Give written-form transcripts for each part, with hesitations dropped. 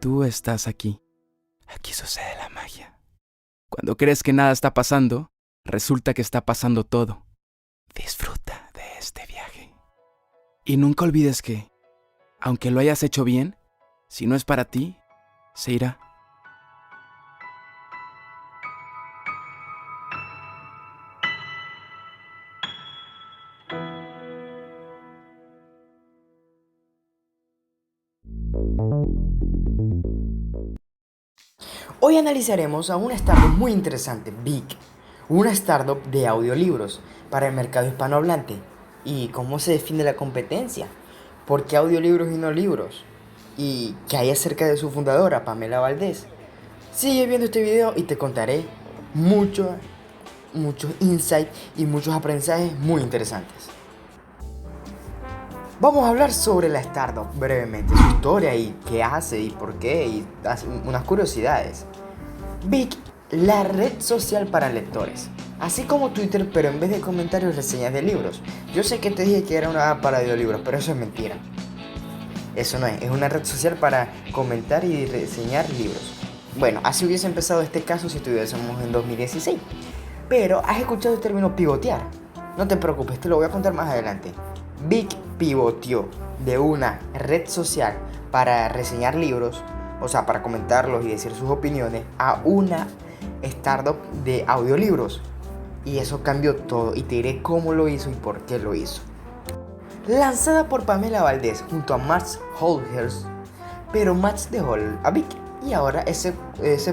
Tú estás aquí. Aquí sucede la magia. Cuando crees que nada está pasando, resulta que está pasando todo. Disfruta de este viaje. Y nunca olvides que, aunque lo hayas hecho bien, si no es para ti, se irá. Hoy analizaremos a una startup muy interesante, Big, una startup de audiolibros para el mercado hispanohablante. ¿Y cómo se define la competencia? ¿Por qué audiolibros y no libros? ¿Y qué hay acerca de su fundadora, Pamela Valdés? Sigue viendo este video y te contaré muchos insights y muchos aprendizajes muy interesantes. Vamos a hablar sobre la startup brevemente, su historia y qué hace y por qué y unas curiosidades. Big, la red social para lectores, así como Twitter, pero en vez de comentarios, reseñas de libros. Yo sé que te dije que era una app para audiolibros, pero eso es mentira. Eso no es una red social para comentar y reseñar libros. Bueno, así hubiese empezado este caso si estuviésemos en 2016. Pero has escuchado el término pivotear. No te preocupes, te lo voy a contar más adelante. Big pivoteó de una red social para reseñar libros, o sea, para comentarlos y decir sus opiniones, a una startup de audiolibros. Y eso cambió todo y te diré cómo lo hizo y por qué lo hizo. Lanzada por Pamela Valdés junto a Max Holgers, pero Max dejó a Big y ahora ese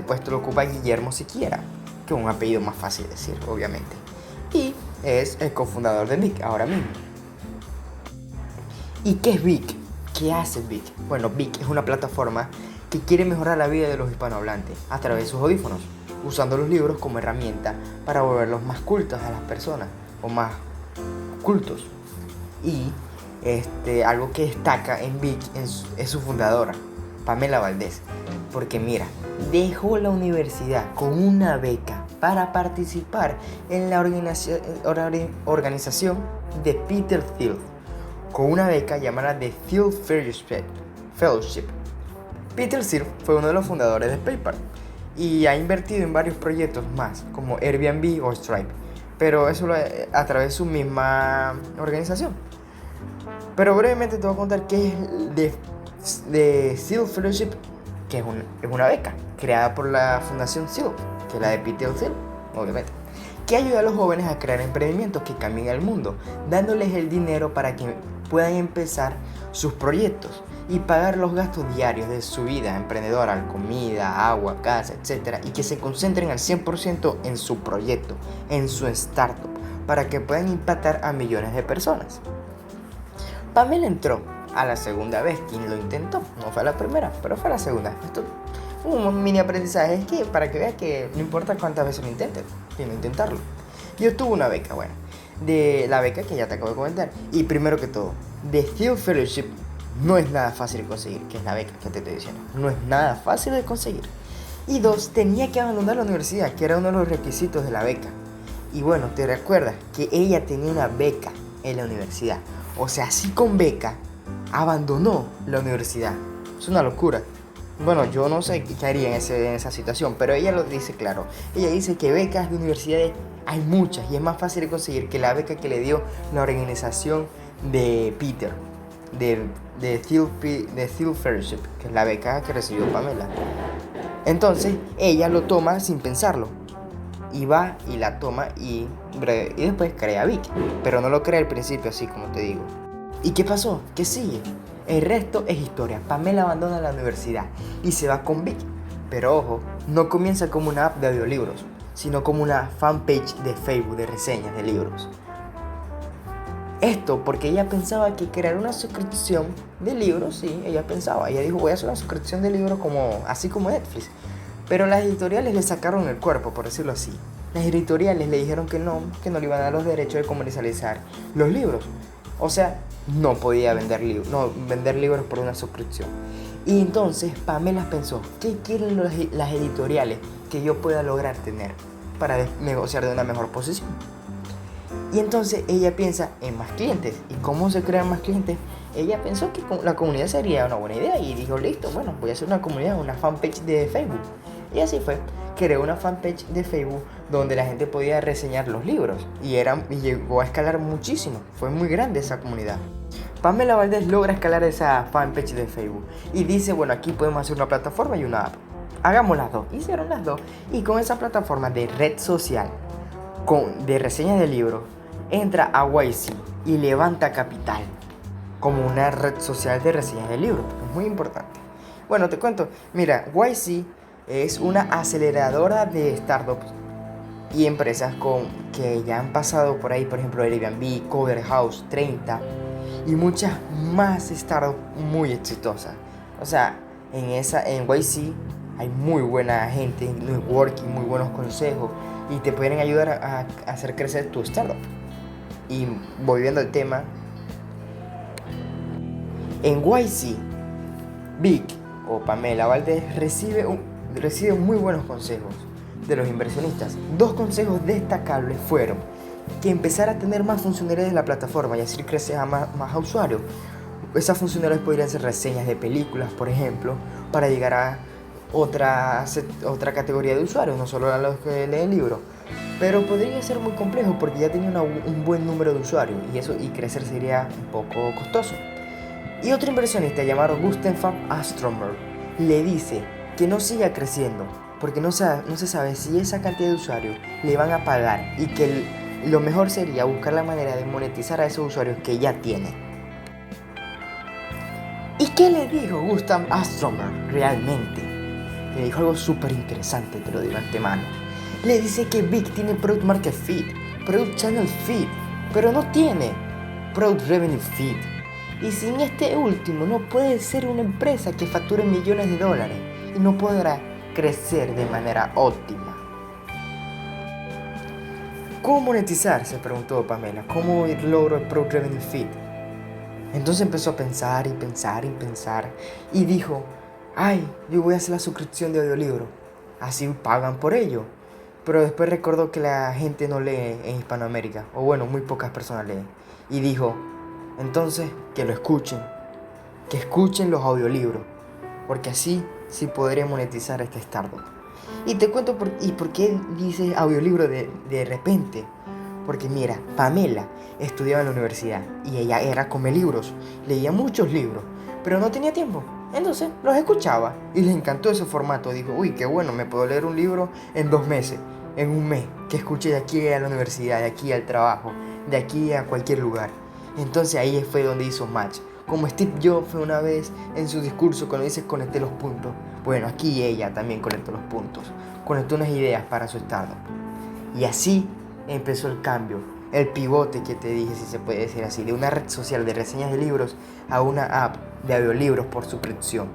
puesto lo ocupa Guillermo Siquiera, que es un apellido más fácil de decir, obviamente. Y es el cofundador de Big ahora mismo. ¿Y qué es Big? ¿Qué hace Big? Bueno, Big es una plataforma que quiere mejorar la vida de los hispanohablantes a través de sus audífonos, usando los libros como herramienta para volverlos más cultos a las personas, o más cultos. Y algo que destaca en Big es su fundadora, Pamela Valdés, porque mira, dejó la universidad con una beca para participar en la organización de Peter Thiel, con una beca llamada The Thiel Fellowship. Peter Thiel fue uno de los fundadores de PayPal y ha invertido en varios proyectos más, como Airbnb o Stripe, pero eso a través de su misma organización. Pero brevemente te voy a contar qué es The Thiel Fellowship, que es una beca creada por la Fundación Thiel, que es la de Peter Thiel, obviamente, que ayuda a los jóvenes a crear emprendimientos que cambien el mundo, dándoles el dinero para que puedan empezar sus proyectos y pagar los gastos diarios de su vida emprendedora, comida, agua, casa, etc. Y que se concentren al 100% en su proyecto, en su startup, para que puedan impactar a millones de personas. Pamela entró a la segunda vez, quien lo intentó, no fue la primera, pero fue la segunda. Esto un mini aprendizaje que para que veas que no importa cuántas veces lo intenten, sino intentarlo. Yo tuve una beca, bueno, de la beca que ya te acabo de comentar. Y primero que todo, The Thiel Fellowship no es nada fácil de conseguir, que es la beca que te estoy diciendo. No es nada fácil de conseguir. Y dos, tenía que abandonar la universidad, que era uno de los requisitos de la beca. Y bueno, te recuerdas que ella tenía una beca en la universidad. O sea, así con beca, abandonó la universidad. Es una locura. Bueno, yo no sé qué haría en esa situación, pero ella lo dice claro. Ella dice que becas de universidades hay muchas y es más fácil de conseguir que la beca que le dio la organización de Peter, de Thiel Fellowship, que es la beca que recibió Pamela. Entonces, ella lo toma sin pensarlo. Y va y la toma y después crea Vic. Pero no lo crea al principio, así como te digo. ¿Y qué pasó? ¿Qué sigue? El resto es historia. Pamela abandona la universidad y se va con Vic. Pero ojo, no comienza como una app de audiolibros, sino como una fanpage de Facebook de reseñas de libros. Esto porque ella pensaba que crear una suscripción de libros, sí, ella dijo, voy a hacer una suscripción de libros así como Netflix. Pero las editoriales le sacaron el cuerpo, por decirlo así. Las editoriales le dijeron que no le iban a dar los derechos de comercializar los libros. O sea, no podía vender libros por una suscripción. Y entonces Pamela pensó, ¿qué quieren las editoriales que yo pueda lograr tener para negociar de una mejor posición? Y entonces ella piensa en más clientes. ¿Y cómo se crean más clientes? ella pensó que la comunidad sería una buena idea y dijo, listo, bueno, voy a hacer una comunidad, una fanpage de Facebook. Y así fue, creó una fanpage de Facebook donde la gente podía reseñar los libros y llegó a escalar muchísimo, fue muy grande esa comunidad. Pamela Valdés logra escalar esa fanpage de Facebook y dice, bueno, aquí podemos hacer una plataforma y una app. Hagamos las dos. Hicieron las dos y con esa plataforma de red social de reseñas de libros entra a YC y levanta capital como una red social de reseñas de libros. Es muy importante. Bueno, te cuento. Mira, YC es una aceleradora de startups y empresas que ya han pasado por ahí, por ejemplo, Airbnb, Cover House, 30 y muchas más startups muy exitosas. O sea, en YC hay muy buena gente, networking, muy buenos consejos y te pueden ayudar a hacer crecer tu startup. Y volviendo al tema, en YC, Vic o Pamela Valdés recibe muy buenos consejos de los inversionistas. Dos consejos destacables fueron que empezar a tener más funcionalidades en la plataforma y así crecer a más usuarios. Esas funcionalidades podrían ser reseñas de películas, por ejemplo, para llegar a otra categoría de usuarios, no solo a los que leen libros. Pero podría ser muy complejo porque ya tenía un buen número de usuarios y crecer sería un poco costoso. Y otro inversionista llamado Gustav Astromer le dice que no siga creciendo porque no se sabe si esa cantidad de usuarios le van a pagar y que lo mejor sería buscar la manera de monetizar a esos usuarios que ya tiene. ¿Y qué le dijo Gustav Astromer realmente? Le dijo algo súper interesante, te lo digo antemano. Le dice que Vic tiene Product Market Fit, Product Channel Fit, pero no tiene Product Revenue Fit. Y sin este último no puede ser una empresa que facture millones de dólares y no podrá crecer de manera óptima. ¿Cómo monetizar?, se preguntó Pamela. ¿Cómo logro el Product Revenue Fit? Entonces empezó a pensar y dijo, yo voy a hacer la suscripción de audiolibro, así pagan por ello. Pero después recordó que la gente no lee en Hispanoamérica, o bueno, muy pocas personas leen. Y dijo, entonces que escuchen los audiolibros, porque así sí podré monetizar este startup. Y te cuento por qué dice audiolibro de repente. Porque mira, Pamela estudiaba en la universidad y ella era come libros, leía muchos libros, pero no tenía tiempo. Entonces los escuchaba y le encantó ese formato. Dijo, uy, qué bueno, me puedo leer un libro en 2 meses, en un mes, que escuche de aquí a la universidad, de aquí al trabajo, de aquí a cualquier lugar. Entonces ahí fue donde hizo match. Como Steve Jobs fue una vez en su discurso cuando dice conecté los puntos. Bueno, aquí ella también conectó los puntos. Conectó unas ideas para su startup. Y así empezó el cambio, el pivote que te dije, si se puede decir así, de una red social de reseñas de libros a una app de audiolibros por suscripción.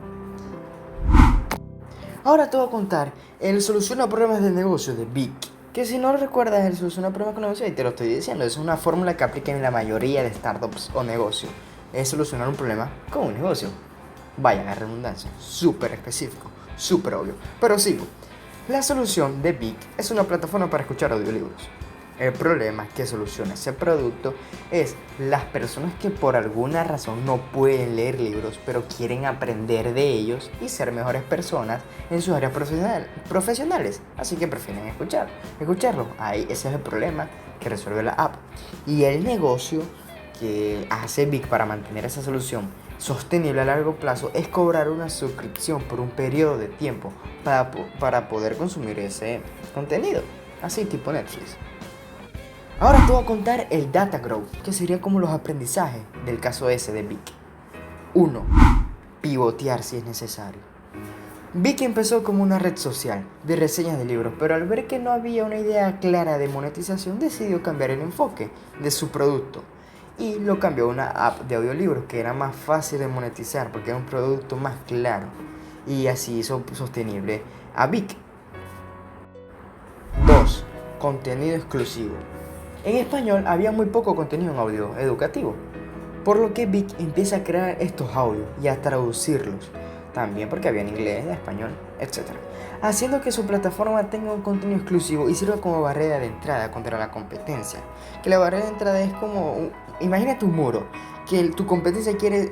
Ahora te voy a contar el soluciona problemas de negocio de Vic, que si no lo recuerdas, el soluciona problemas de negocio, y te lo estoy diciendo, es una fórmula que aplica en la mayoría de startups o negocios. Es solucionar un problema con un negocio. Vaya la redundancia, súper específico, súper obvio. Pero sigo. La solución de Vic es una plataforma para escuchar audiolibros. El problema que soluciona ese producto es las personas que por alguna razón no pueden leer libros, pero quieren aprender de ellos y ser mejores personas en sus áreas profesionales. Así que prefieren escucharlo. Ahí ese es el problema que resuelve la app. Y el negocio que hace Vic para mantener esa solución sostenible a largo plazo es cobrar una suscripción por un periodo de tiempo para poder consumir ese contenido, así tipo Netflix. Ahora te voy a contar el Data Growth, que sería como los aprendizajes del caso ese de Vic. 1. Pivotear si es necesario. Vic empezó como una red social de reseñas de libros, pero al ver que no había una idea clara de monetización, decidió cambiar el enfoque de su producto y lo cambió a una app de audiolibros que era más fácil de monetizar porque era un producto más claro, y así hizo sostenible a Vic. 2. Contenido exclusivo. En español había muy poco contenido en audio educativo, por lo que Vic empieza a crear estos audios y a traducirlos, también porque había en inglés, en español, etc. Haciendo que su plataforma tenga un contenido exclusivo y sirva como barrera de entrada contra la competencia. Que la barrera de entrada es como, imagínate un muro que tu competencia quiere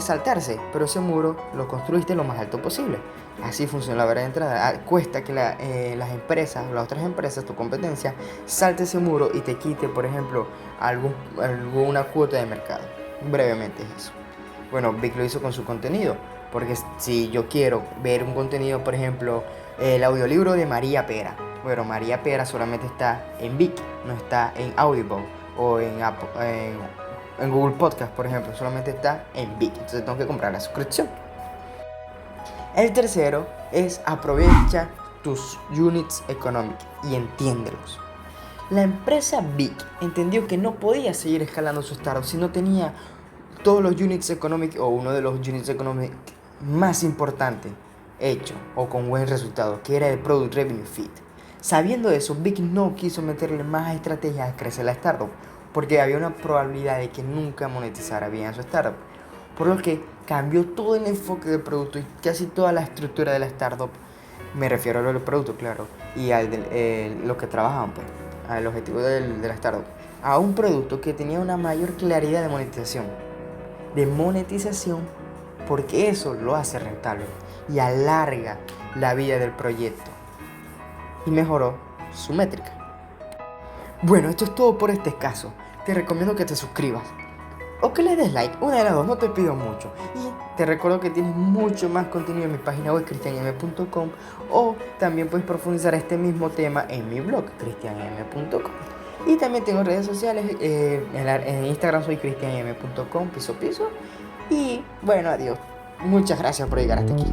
saltarse, pero ese muro lo construiste lo más alto posible. Así funciona la barrera de entrada. Cuesta que las empresas, las otras empresas, tu competencia, salte ese muro y te quite, por ejemplo, alguna cuota de mercado. Brevemente es eso. Bueno, Vic lo hizo con su contenido, porque si yo quiero ver un contenido, por ejemplo, el audiolibro de María Pera, bueno, María Pera solamente está en Vic, no está en Audible o en Google Podcast, por ejemplo, solamente está en Vic, entonces tengo que comprar la suscripción. El tercero es aprovecha tus units económicos y entiéndelos. La empresa Vic entendió que no podía seguir escalando su startup si no tenía todos los units económicos o uno de los units económicos más importantes hecho o con buen resultado, que era el Product Revenue Feed. Sabiendo eso, Vic no quiso meterle más estrategias a crecer la startup porque había una probabilidad de que nunca monetizara bien a su startup, por lo que cambió todo el enfoque del producto y casi toda la estructura de la startup. Me refiero a lo del producto, claro, y a lo que trabajaban, pues, al objetivo de la startup, a un producto que tenía una mayor claridad de monetización, porque eso lo hace rentable y alarga la vida del proyecto y mejoró su métrica. Bueno, esto es todo por este caso. Te recomiendo que te suscribas o que le des like, una de las dos, no te pido mucho. Y te recuerdo que tienes mucho más contenido en mi página web cristianm.com, o también puedes profundizar este mismo tema en mi blog cristianm.com. Y también tengo redes sociales, en Instagram soy cristianm.com, piso. Y bueno, adiós. Muchas gracias por llegar hasta aquí.